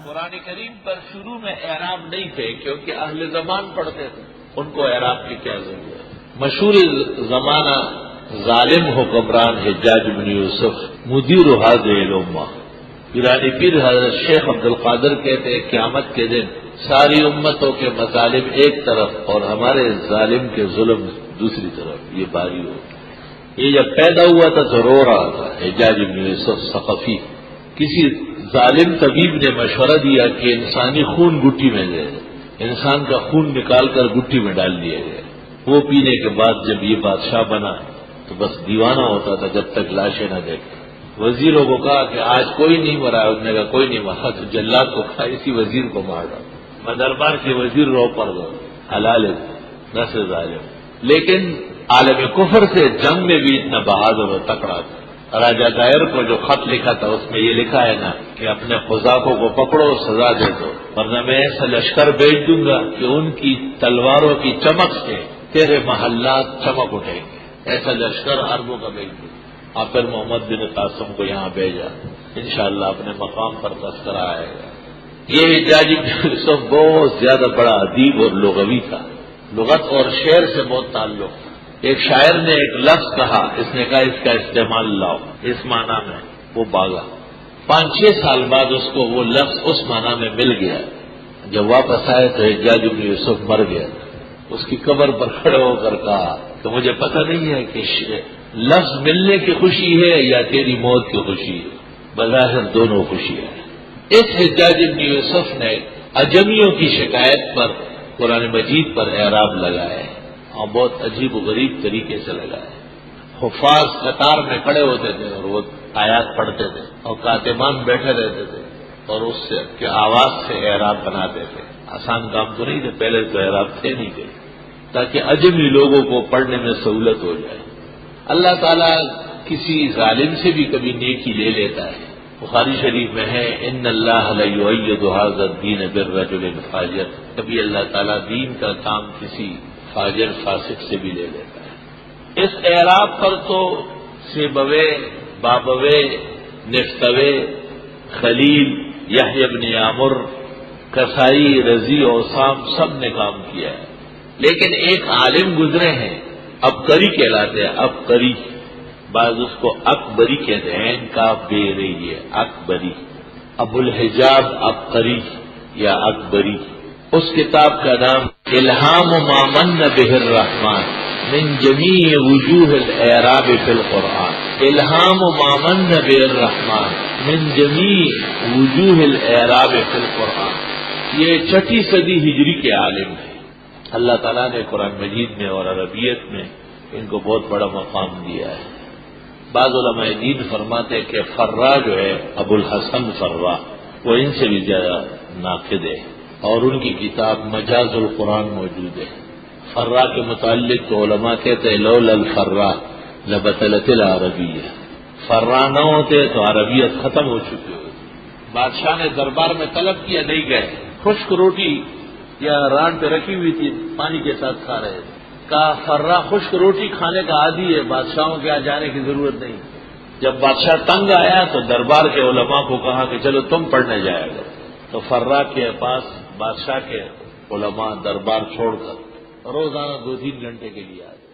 قرآن کریم پر شروع میں اعراب نہیں تھے کیونکہ اہل زمان پڑھتے تھے، ان کو اعراب کی کیا ضرورت ہے۔ مشہور زمانہ ظالم حکمران حجاج بن یوسف مدیر هذه الامہ، پیرانی پیر حضرت شیخ عبد القادر کہتے ہیں قیامت کے دن ساری امتوں کے مظالم ایک طرف اور ہمارے ظالم کے ظلم دوسری طرف، یہ باری ہو۔ یہ جب پیدا ہوا تھا تو رو رہا تھا حجاج بن یوسف ثقفی۔ کسی ظالم طبیب نے مشورہ دیا کہ انسانی خون گٹھی میں دے، انسان کا خون نکال کر گٹھی میں ڈال دیا گیا۔ وہ پینے کے بعد جب یہ بادشاہ بنا تو بس دیوانہ ہوتا تھا جب تک لاشیں نہ دیکھے۔ وزیروں کو کہا کہ آج کوئی نہیں مرا، انہوں نے کہا کوئی نہیں مرا، تو جلاد کو کہا اسی وزیر کو مار ڈالو۔ میں دربار کے وزیر رو پڑ دو، حلال ہے نہ سے ظالم۔ لیکن عالم کفر سے جنگ میں بھی اتنا بہادر و تکڑا تھا۔ راجہ دائر کو جو خط لکھا تھا اس میں یہ لکھا ہے نا کہ اپنے قزاقوں کو پکڑو، سزا دے دو، ورنہ میں ایسا لشکر بھیج دوں گا کہ ان کی تلواروں کی چمک سے تیرے محلات چمک اٹھیں گے۔ ایسا لشکر عربوں کا بھیج دوں۔ آپ پھر محمد بن قاسم کو یہاں بھیجا، انشاءاللہ اپنے مقام پر تذکرہ آئے گا۔ یہ حجاج بن یوسف بہت زیادہ بڑا ادیب اور لغوی تھا، لغت اور شعر سے بہت تعلق تھا۔ ایک شاعر نے ایک لفظ کہا، اس نے کہا اس کا استعمال لاؤ اس معنی میں، وہ باغا 5-6 سال بعد اس کو وہ لفظ اس معنی میں مل گیا۔ جب واپس آئے تو حجاج بن یوسف مر گیا، اس کی قبر پر کھڑے ہو کر کہا کہ مجھے پتہ نہیں ہے کہ لفظ ملنے کی خوشی ہے یا تیری موت کی خوشی ہے، بظاہر دونوں خوشی ہے۔ اس حجاج بن یوسف نے عجمیوں کی شکایت پر قرآن مجید پر اعراب لگایا ہے، اور بہت عجیب و غریب طریقے سے لگایا ہے۔ حفاظ قطار میں کھڑے ہوتے تھے اور وہ آیات پڑھتے تھے، اور کاتبان بیٹھے رہتے تھے اور اس سے کے آواز سے اعراب بناتے تھے۔ آسان کام تو نہیں تھے، پہلے تو اعراب تھے نہیں تھے، تاکہ عجمی لوگوں کو پڑھنے میں سہولت ہو جائے۔ اللہ تعالیٰ کسی ظالم سے بھی کبھی نیکی لے لیتا ہے۔ بخاری شریف میں ہے ان اللہ لیؤید ھذا الدین بالرجل الفاجر، کبھی اللہ تعالیٰ دین کا کام کسی فاجر فاسق سے بھی لے لیتا ہے۔ اس اعراب پر تو سیبوے، بابوے، نفتوے، خلیل، یحییٰ بن عامر، کسائی، رضی اور سام سب نے کام کیا ہے، لیکن ایک عالم گزرے ہیں عبقری کہلاتے ہیں، عبقری، بعض اس کو اکبری کہتے ہیں، کاف بے رہی ہے اکبری، ابو الحجاب عبقری یا اکبری۔ اس کتاب کا نام الہام ما من بہ الرحمن من جمیع وجوہ الاعراب فی القرآن، الہام ما من بہ الرحمن من جمیع وجوہ الاعراب فی القرآن۔ یہ 6 صدی ہجری کے عالم ہیں۔ اللہ تعالیٰ نے قرآن مجید میں اور عربیت میں ان کو بہت بڑا مقام دیا ہے۔ بعض علماء دین فرماتے کہ فرا جو ہے ابو الحسن فرا، وہ ان سے بھی زیادہ ناقد ہے، اور ان کی کتاب مجاز القرآن موجود ہے۔ فرا کے متعلق تو علماء کہتے ہیں لولا الفرا لبطلت العربیہ، فرا نہ ہوتے تو عربیت ختم ہو چکی ہوتی۔ بادشاہ نے دربار میں طلب کیا، نہیں گئے، خشک روٹی یا ران پہ رکھی ہوئی تھی، پانی کے ساتھ کھا رہے تھے۔ کہا فرا خشک روٹی کھانے کا عادی ہے، بادشاہوں کے یہاں جانے کی ضرورت نہیں۔ جب بادشاہ تنگ آیا تو دربار کے علماء کو کہا کہ چلو تم پڑھنے جایا گا، تو فرا کے پاس بادشاہ کے علماء دربار چھوڑ کر روزانہ 2-3 گھنٹے کے لیے آتے۔